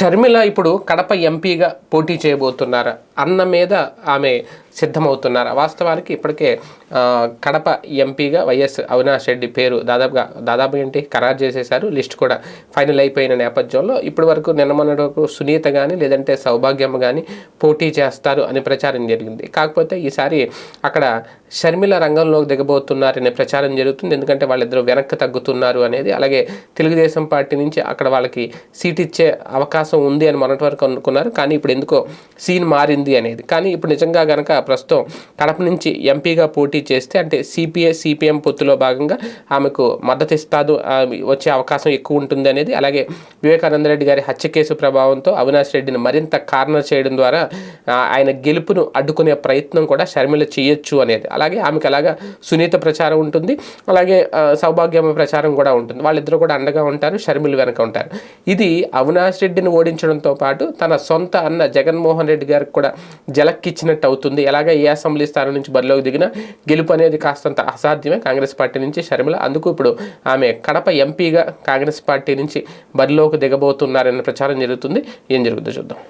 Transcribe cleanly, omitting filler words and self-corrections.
షర్మిల ఇప్పుడు కడప ఎంపీగా పోటీ చేయబోతున్నారా అన్న మీద ఆమె సిద్ధమవుతున్నారా? వాస్తవానికి ఇప్పటికే కడప ఎంపీగా వైఎస్ అవినాష్ రెడ్డి పేరు దాదాపు ఏంటి ఖరారు చేసేశారు. లిస్ట్ కూడా ఫైనల్ అయిపోయిన నేపథ్యంలో ఇప్పటి వరకు నిన్నమొన్నటి వరకు సునీత కానీ లేదంటే సౌభాగ్యమ్మ కానీ పోటీ చేస్తారు అని ప్రచారం జరిగింది. కాకపోతే ఈసారి అక్కడ షర్మిల రంగంలోకి దిగబోతున్నారనే ప్రచారం జరుగుతుంది. ఎందుకంటే వాళ్ళిద్దరూ వెనక్కి తగ్గుతున్నారు అనేది, అలాగే తెలుగుదేశం పార్టీ నుంచి అక్కడ వాళ్ళకి సీట్ ఇచ్చే అవకాశం ఉంది అని మొన్నటి వరకు అనుకున్నారు. కానీ ఇప్పుడు ఎందుకో సీన్ మారింది అనేది. కానీ ఇప్పుడు నిజంగా కనుక ప్రస్తుతం కడప నుంచి ఎంపీగా పోటీ చేస్తే అంటే సిపిఎం పొత్తులో భాగంగా ఆమెకు మద్దతు ఇస్తాదు, వచ్చే అవకాశం ఎక్కువ ఉంటుంది అనేది, అలాగే వివేకానంద రెడ్డి గారి హత్య కేసు ప్రభావంతో అవినాష్ రెడ్డిని మరింత కార్నర్ చేయడం ద్వారా ఆయన గెలుపును అడ్డుకునే ప్రయత్నం కూడా షర్మిల చేయొచ్చు అనేది. అలాగే ఆమెకు అలాగా సునీత ప్రచారం ఉంటుంది, అలాగే సౌభాగ్యమ్మ ప్రచారం కూడా ఉంటుంది. వాళ్ళిద్దరూ కూడా అండగా ఉంటారు, షర్మిల వెనక ఉంటారు. ఇది అవినాష్ రెడ్డిని ఓడించడంతో పాటు తన సొంత అన్న జగన్మోహన్ రెడ్డి గారికి కూడా జలక్కిచ్చినట్టు అవుతుంది. ఎలాగ ఏ అసెంబ్లీ స్థానం నుంచి బరిలోకి దిగినా గెలుపు అనేది కాస్తంత అసాధ్యమే కాంగ్రెస్ పార్టీ నుంచి షర్మిల. అందుకు ఇప్పుడు ఆమె కడప ఎంపీగా కాంగ్రెస్ పార్టీ నుంచి బరిలోకి దిగబోతున్నారనే ప్రచారం జరుగుతుంది. ఏం జరుగుతుందో చూద్దాం.